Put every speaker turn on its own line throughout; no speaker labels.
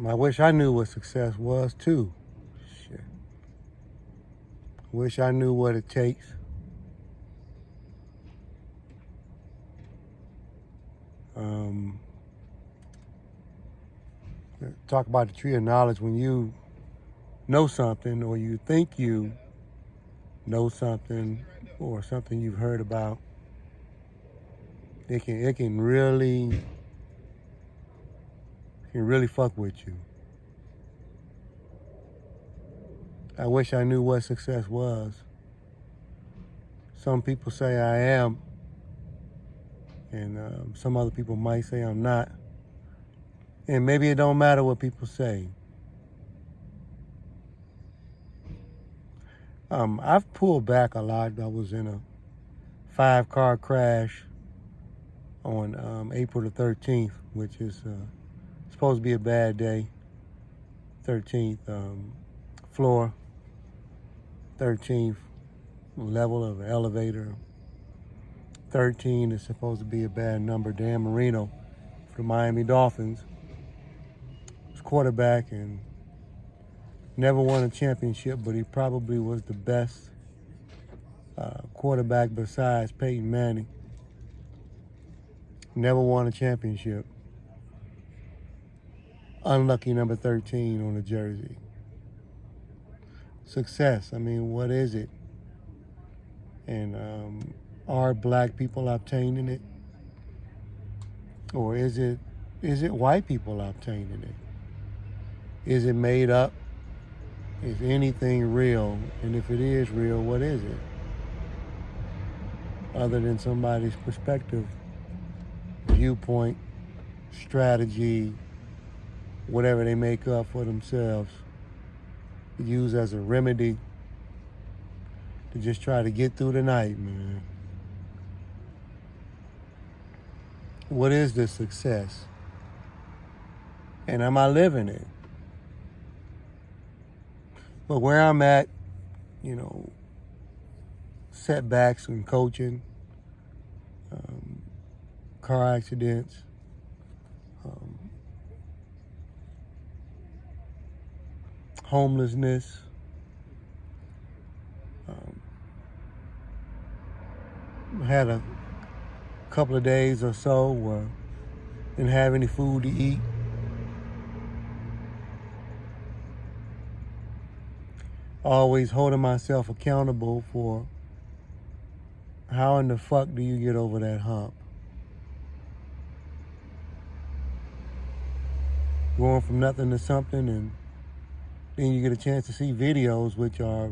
I wish I knew what success was too. Shit. Wish I knew what it takes. Talk about the tree of knowledge. When you know something, or you think you know something, or something you've heard about, it can really fuck with you. I wish I knew what success was. Some people say I am, and some other people might say I'm not. And maybe it don't matter what people say. I've pulled back a lot. I was in a 5-car crash on April the 13th, which is supposed to be a bad day. 13th floor, 13th level of an elevator. 13 is supposed to be a bad number. Dan Marino for the Miami Dolphins was quarterback and never won a championship, but he probably was the best quarterback besides Peyton Manning. Never won a championship. Unlucky number 13 on the jersey. Success, I mean, what is it? And are black people obtaining it? Or is it white people obtaining it? Is it made up? Is anything real? And if it is real, what is it? Other than somebody's perspective, viewpoint, strategy, whatever they make up for themselves, use as a remedy to just try to get through the night, man. What is this success? And am I living it? But where I'm at, setbacks in coaching, car accidents, homelessness, had a couple of days or so where didn't have any food to eat. Always holding myself accountable for how in the fuck do you get over that hump? Going from nothing to something, and then you get a chance to see videos which are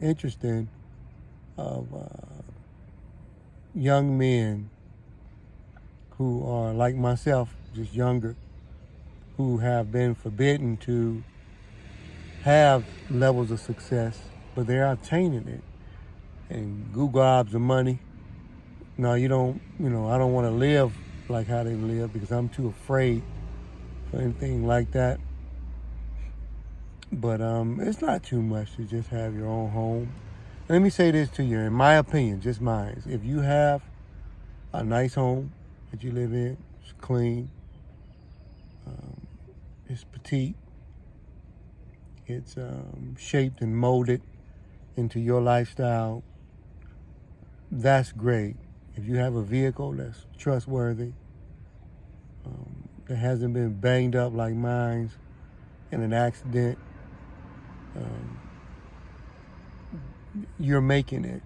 interesting of young men who are like myself, just younger, who have been forbidden to have levels of success, but they're obtaining it. And goo gobs of money. No, I don't want to live like how they live because I'm too afraid for anything like that. But it's not too much to just have your own home. And let me say this to you, in my opinion, just mine. If you have a nice home that you live in, it's clean, it's petite, it's shaped and molded into your lifestyle, that's great. If you have a vehicle that's trustworthy, that hasn't been banged up like mine in an accident, you're making it.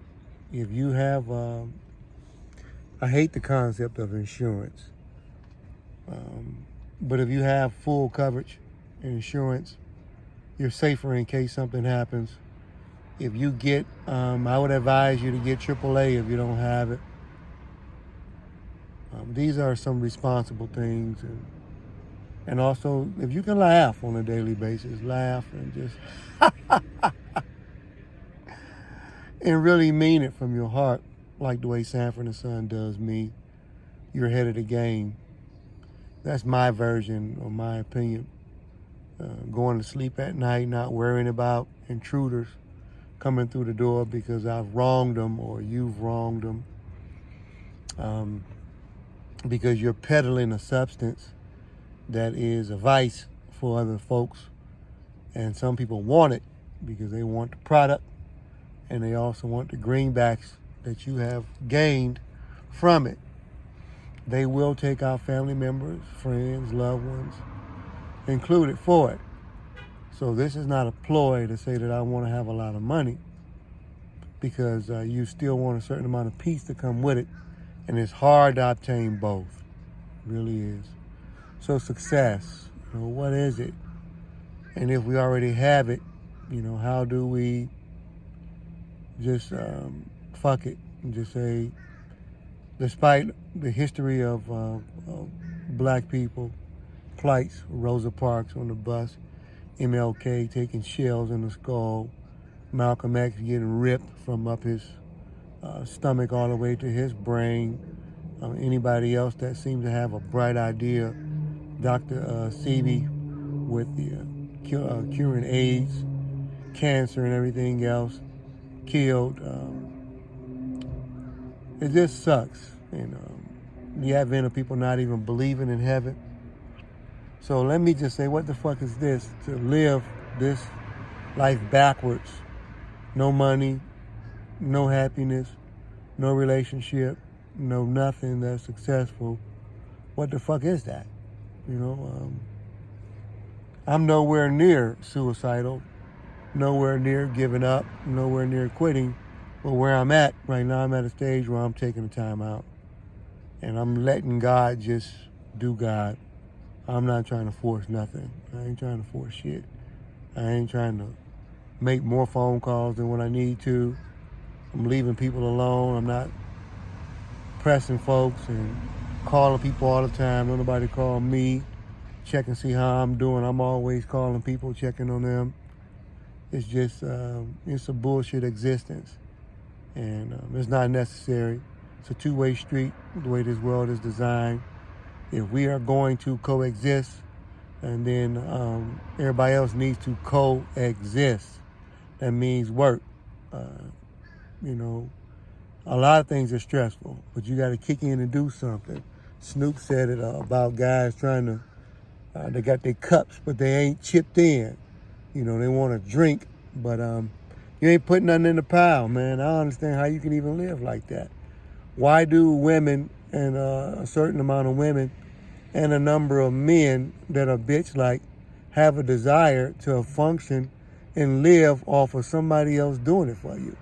If you have, I hate the concept of insurance, but if you have full coverage insurance, you're safer in case something happens. If you get, I would advise you to get AAA if you don't have it. These are some responsible things. And also, if you can laugh on a daily basis, laugh and just, and really mean it from your heart, like the way Sanford and Son does me, you're ahead of the game. That's my version, or my opinion. Going to sleep at night, not worrying about intruders coming through the door because I've wronged them or you've wronged them, because you're peddling a substance that is a vice for other folks. And some people want it because they want the product, and they also want the greenbacks that you have gained from it. They will take our family members, friends, loved ones, included for it. So this is not a ploy to say that I want to have a lot of money, because you still want a certain amount of peace to come with it, and it's hard to obtain both. It really is. So success, what is it? And if we already have it, how do we just fuck it and just say, despite the history of black people, plights, Rosa Parks on the bus, MLK taking shells in the skull, Malcolm X getting ripped from up his stomach all the way to his brain, anybody else that seemed to have a bright idea, Dr. Sebi with the curing AIDS, cancer and everything else, killed. It just sucks. The advent of people not even believing in heaven. So let me just say, what the fuck is this? To live this life backwards. No money, no happiness, no relationship, no nothing that's successful. What the fuck is that? I'm nowhere near suicidal, nowhere near giving up, nowhere near quitting. But where I'm at right now, I'm at a stage where I'm taking the time out. And I'm letting God just do God. I'm not trying to force nothing. I ain't trying to force shit. I ain't trying to make more phone calls than what I need to. I'm leaving people alone. I'm not pressing folks and calling people all the time. Don't nobody call me, check and see how I'm doing. I'm always calling people, checking on them. It's just, it's a bullshit existence. And it's not necessary. It's a two-way street, the way this world is designed. If we are going to coexist, and then everybody else needs to coexist, that means work. A lot of things are stressful, but you got to kick in and do something. Snoop said it about guys trying to, they got their cups, but they ain't chipped in. They want to drink, but you ain't putting nothing in the pile, man. I don't understand how you can even live like that. Why do women, and a certain amount of women, and a number of men that are bitch-like, have a desire to function and live off of somebody else doing it for you?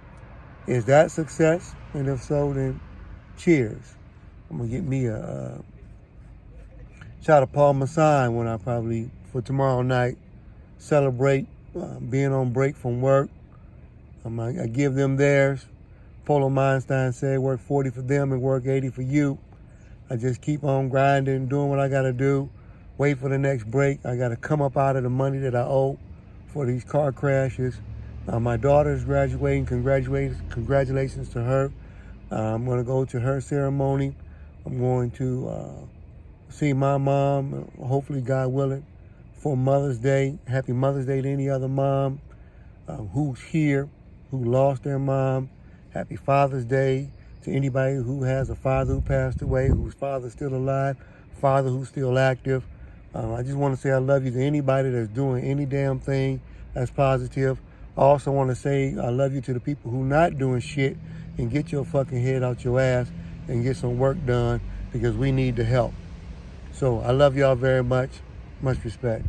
Is that success? And if so, then cheers. I'm going to get me a shot of Paul Masson when I probably, for tomorrow night, celebrate being on break from work. I give them theirs. Polo Einstein said, work 40 for them and work 80 for you. I just keep on grinding, doing what I got to do, wait for the next break. I got to come up out of the money that I owe for these car crashes. My daughter's graduating. Congratulations to her. I'm going to go to her ceremony. I'm going to see my mom, hopefully, God willing, for Mother's Day. Happy Mother's Day to any other mom who's here, who lost their mom. Happy Father's Day to anybody who has a father who passed away, whose father's still alive, father who's still active. I just want to say I love you to anybody that's doing any damn thing that's positive. I also want to say I love you to the people who not doing shit, and get your fucking head out your ass and get some work done, because we need the help. So I love y'all very much. Much respect.